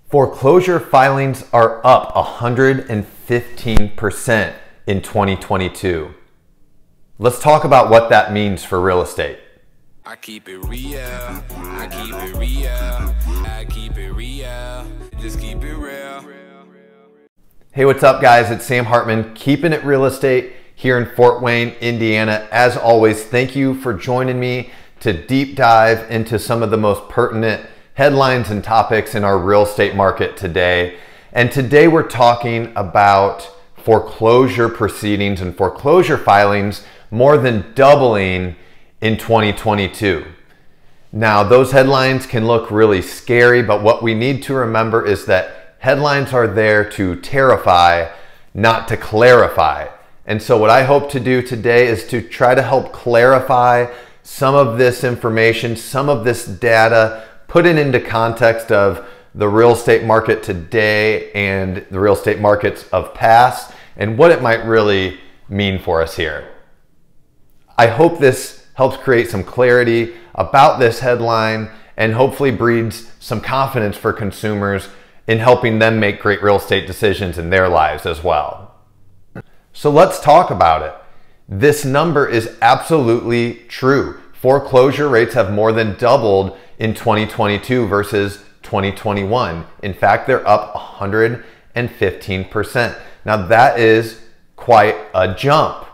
Foreclosure filings are up 115% in 2022. Let's talk about what that means for real estate. I keep it real, I keep it real, I keep it real, just keep it real. Hey, what's up guys? It's Sam Hartman, keeping it real estate here in Fort Wayne, Indiana. As always, thank you for joining me to deep dive into some of the most pertinent headlines and topics in our real estate market today. And today we're talking about foreclosure proceedings and foreclosure filings more than doubling in 2022. Now, those headlines can look really scary, but what we need to remember is that headlines are there to terrify, not to clarify. And so what I hope to do today is to try to help clarify some of this information, some of this data, put it into context of the real estate market today and the real estate markets of past and what it might really mean for us here. I hope this helps create some clarity about this headline and hopefully breeds some confidence for consumers in helping them make great real estate decisions in their lives as well. So let's talk about it. This number is absolutely true. Foreclosure rates have more than doubled in 2022 versus 2021. In fact, they're up 115%. Now that is quite a jump,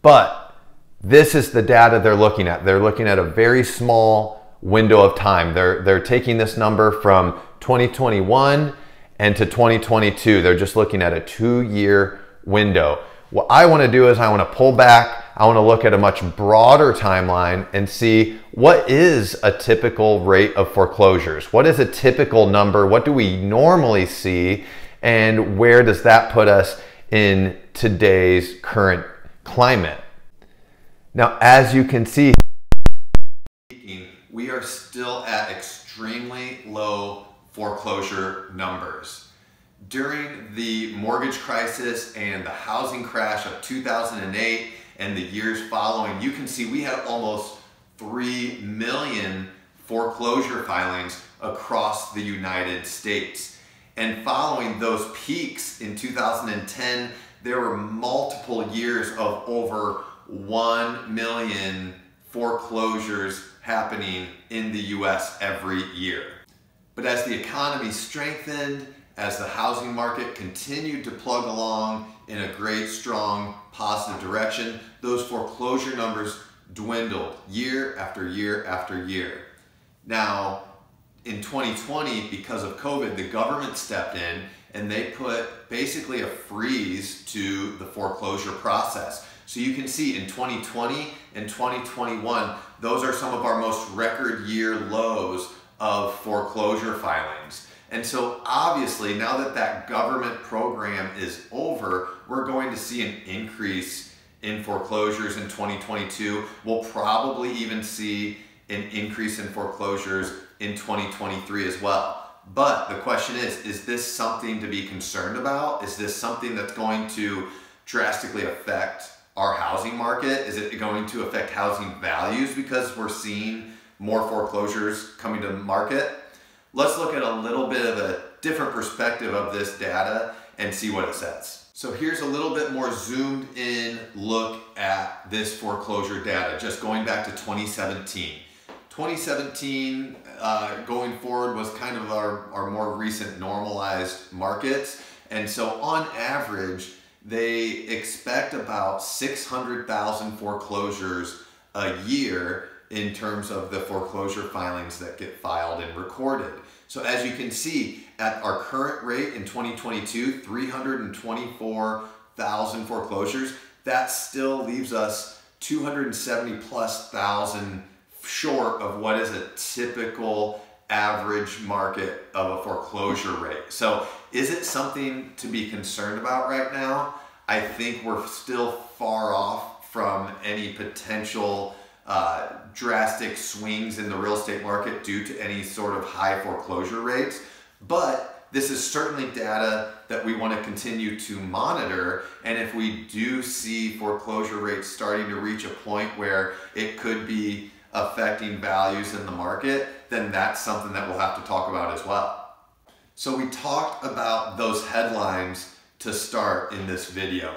but this is the data they're looking at. They're looking at a very small window of time. They're taking this number from 2021 and to 2022. They're just looking at a 2-year window. What I want to do is I want to pull back. I want to look at a much broader timeline and see what is a typical rate of foreclosures. What is a typical number? What do we normally see? And where does that put us in today's current climate? Now, as you can see, we are still at extremely low foreclosure numbers. During the mortgage crisis and the housing crash of 2008 and the years following, you can see we had almost 3 million foreclosure filings across the United States. And following those peaks in 2010, there were multiple years of over 1 million foreclosures happening in the US every year. But as the economy strengthened, as the housing market continued to plug along in a great, strong, positive direction, those foreclosure numbers dwindled year after year after year. Now, in 2020, because of COVID, the government stepped in and they put basically a freeze to the foreclosure process. So you can see in 2020 and 2021, those are some of our most record year lows of foreclosure filings. And so obviously now that that government program is over, we're going to see an increase in foreclosures in 2022. We'll probably even see an increase in foreclosures in 2023 as well. But the question is this something to be concerned about? Is this something that's going to drastically affect our housing market? Is it going to affect housing values because we're seeing more foreclosures coming to the market? Let's look at a little bit of a different perspective of this data and see what it says. So here's a little bit more zoomed in look at this foreclosure data, just going back to 2017. 2017 going forward was kind of our more recent normalized markets. And so on average, they expect about 600,000 foreclosures a year in terms of the foreclosure filings that get filed and recorded. So as you can see, at our current rate in 2022, 324,000 foreclosures, that still leaves us 270 plus thousand short of what is a typical average market of a foreclosure rate. So is it something to be concerned about right now? I think we're still far off from any potential drastic swings in the real estate market due to any sort of high foreclosure rates. But this is certainly data that we want to continue to monitor. And if we do see foreclosure rates starting to reach a point where it could be affecting values in the market, then that's something that we'll have to talk about as well. So we talked about those headlines to start in this video.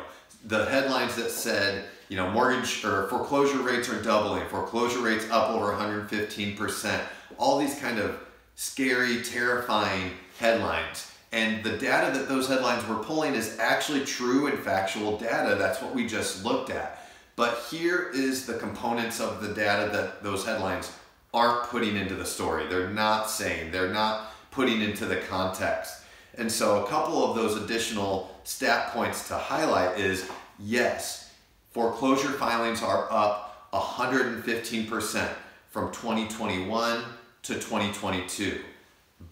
The headlines that said, you know, mortgage or foreclosure rates are doubling, foreclosure rates up over 115%, all these kind of scary, terrifying headlines. And the data that those headlines were pulling is actually true and factual data. That's what we just looked at. But here is the components of the data that those headlines aren't putting into the story. They're not saying, they're not putting into the context. And so a couple of those additional stat points to highlight is, yes, foreclosure filings are up 115% from 2021 to 2022,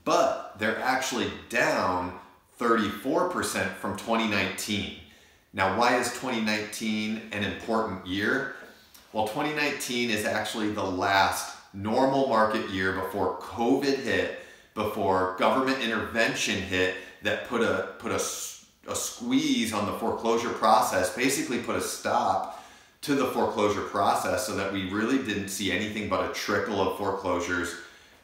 but they're actually down 34% from 2019. Now, why is 2019 an important year? Well, 2019 is actually the last normal market year before COVID hit, before government intervention hit that put a squeeze on the foreclosure process, basically put a stop to the foreclosure process so that we really didn't see anything but a trickle of foreclosures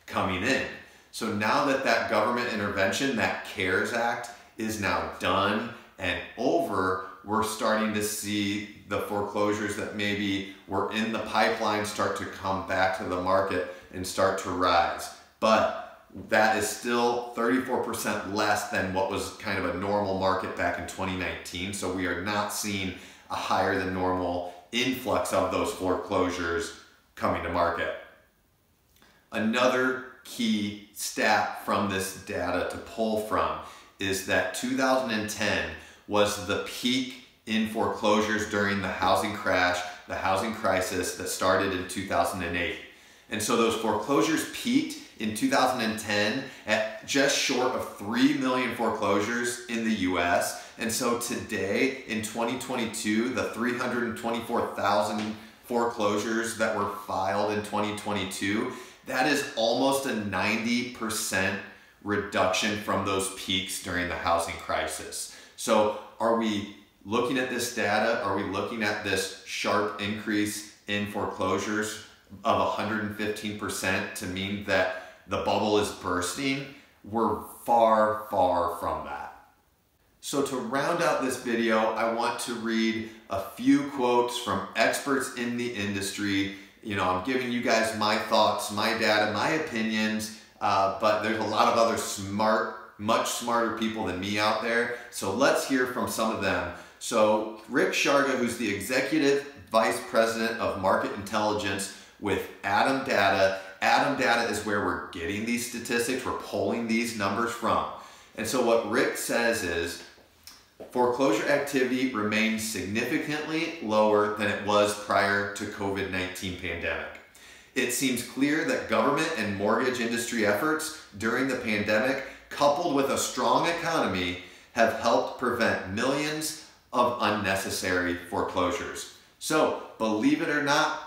coming in. So now that that government intervention, that CARES Act, is now done and over, we're starting to see the foreclosures that maybe were in the pipeline start to come back to the market and start to rise. But that is still 34% less than what was kind of a normal market back in 2019. So we are not seeing a higher than normal influx of those foreclosures coming to market. Another key stat from this data to pull from is that 2010 was the peak in foreclosures during the housing crash, the housing crisis that started in 2008. And so those foreclosures peaked in 2010 at just short of 3 million foreclosures in the US. And so today in 2022, the 324,000 foreclosures that were filed in 2022, that is almost a 90% reduction from those peaks during the housing crisis. So are we looking at this data? Are we looking at this sharp increase in foreclosures of 115% to mean that the bubble is bursting? We're far, far from that. So to round out this video, I want to read a few quotes from experts in the industry. You know, I'm giving you guys my thoughts, my data, my opinions, but there's a lot of other much smarter people than me out there. So let's hear from some of them. So Rick Sharga, who's the Executive Vice President of Market Intelligence with ATTOM Data. ATTOM Data is where we're getting these statistics, we're pulling these numbers from. And so what Rick says is, foreclosure activity remains significantly lower than it was prior to COVID-19 pandemic. It seems clear that government and mortgage industry efforts during the pandemic, coupled with a strong economy, have helped prevent millions of unnecessary foreclosures. So, believe it or not,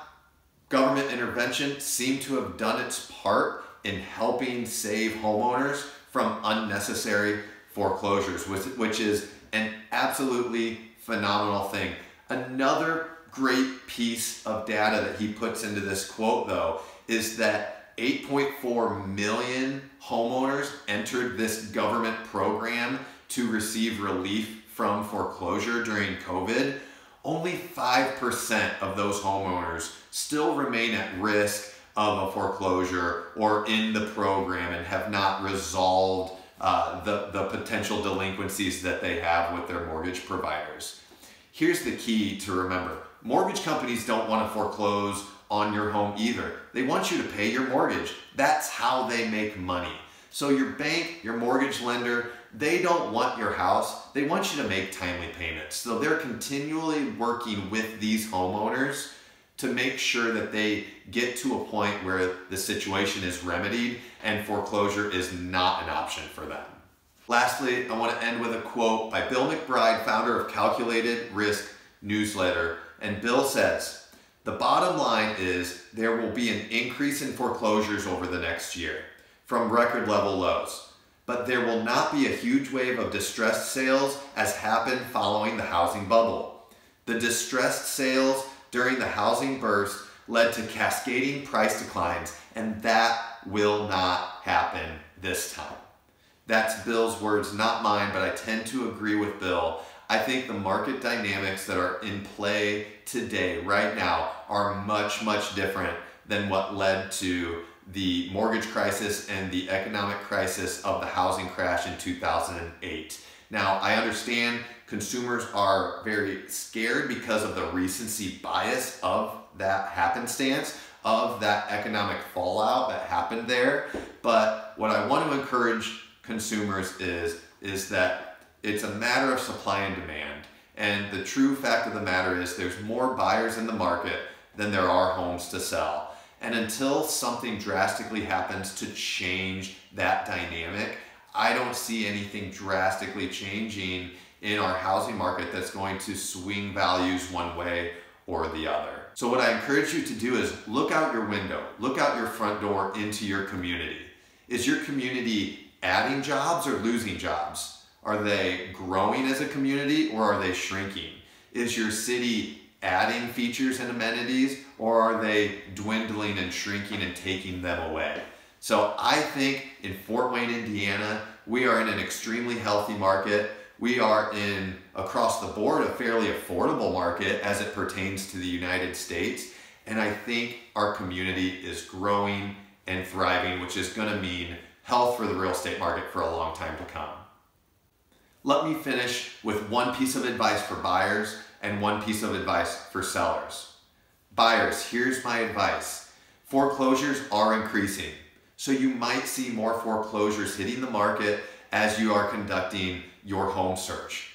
government intervention seemed to have done its part in helping save homeowners from unnecessary foreclosures, which is an absolutely phenomenal thing. Another great piece of data that he puts into this quote, though, is that 8.4 million homeowners entered this government program to receive relief from foreclosure during COVID. Only 5% of those homeowners still remain at risk of a foreclosure or in the program and have not resolved the potential delinquencies that they have with their mortgage providers. Here's the key to remember. Mortgage companies don't want to foreclose on your home either. They want you to pay your mortgage. That's how they make money. So your bank, your mortgage lender, they don't want your house. They want you to make timely payments. So they're continually working with these homeowners to make sure that they get to a point where the situation is remedied and foreclosure is not an option for them. Lastly, I want to end with a quote by Bill McBride, founder of Calculated Risk Newsletter. And Bill says, "The bottom line is there will be an increase in foreclosures over the next year from record level lows, but there will not be a huge wave of distressed sales as happened following the housing bubble. The distressed sales during the housing burst led to cascading price declines, and that will not happen this time." That's Bill's words, not mine, but I tend to agree with Bill. I think the market dynamics that are in play today, right now, are much, much different than what led to the mortgage crisis and the economic crisis of the housing crash in 2008. Now, I understand consumers are very scared because of the recency bias of that happenstance, of that economic fallout that happened there. But what I want to encourage consumers is that it's a matter of supply and demand. And the true fact of the matter is there's more buyers in the market than there are homes to sell. And until something drastically happens to change that dynamic, I don't see anything drastically changing in our housing market that's going to swing values one way or the other. So what I encourage you to do is look out your window, look out your front door into your community. Is your community adding jobs or losing jobs? Are they growing as a community or are they shrinking? Is your city adding features and amenities or are they dwindling and shrinking and taking them away? So I think in Fort Wayne, Indiana, we are in an extremely healthy market. We are in, across the board, a fairly affordable market as it pertains to the United States. And I think our community is growing and thriving, which is going to mean health for the real estate market for a long time to come. Let me finish with one piece of advice for buyers and one piece of advice for sellers. Buyers, here's my advice. Foreclosures are increasing. So you might see more foreclosures hitting the market as you are conducting your home search.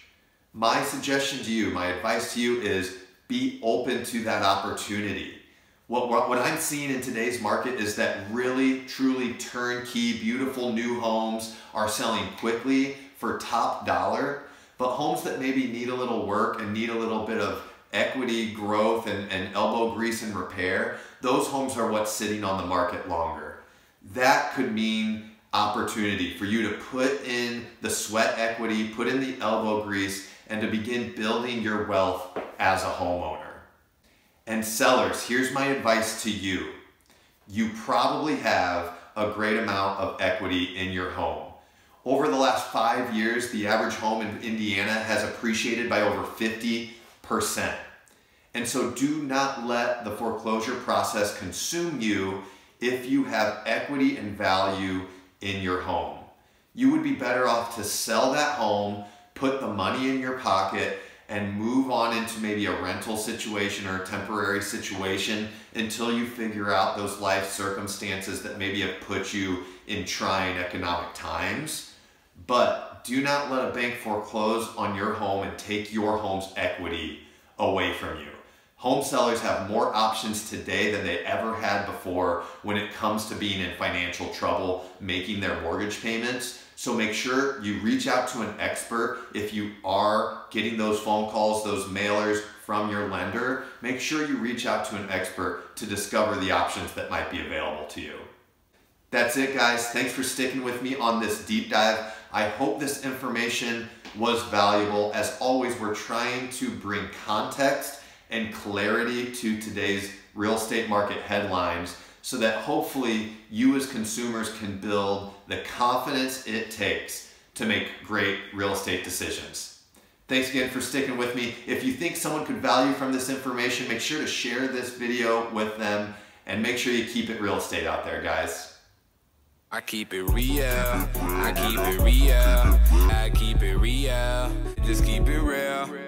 My suggestion to you, my advice to you is be open to that opportunity. What I'm seeing in today's market is that really, truly turnkey, beautiful new homes are selling quickly for top dollar, but homes that maybe need a little work and need a little bit of equity growth and elbow grease and repair, those homes are what's sitting on the market longer. That could mean opportunity for you to put in the sweat equity, put in the elbow grease, and to begin building your wealth as a homeowner. And sellers, here's my advice to you. You probably have a great amount of equity in your home. Over the last 5 years, the average home in Indiana has appreciated by over 50%. And so do not let the foreclosure process consume you if you have equity and value in your home. You would be better off to sell that home, put the money in your pocket, and move on into maybe a rental situation or a temporary situation until you figure out those life circumstances that maybe have put you in trying economic times. But do not let a bank foreclose on your home and take your home's equity away from you. Home sellers have more options today than they ever had before when it comes to being in financial trouble, making their mortgage payments. So make sure you reach out to an expert. If you are getting those phone calls, those mailers from your lender, make sure you reach out to an expert to discover the options that might be available to you. That's it, guys. Thanks for sticking with me on this deep dive. I hope this information was valuable. As always, we're trying to bring context and clarity to today's real estate market headlines so that hopefully you as consumers can build the confidence it takes to make great real estate decisions. Thanks again for sticking with me. If you think someone could value from this information, make sure to share this video with them and make sure you keep it real estate out there, guys. I keep it real, I keep it real, I keep it real, just keep it real.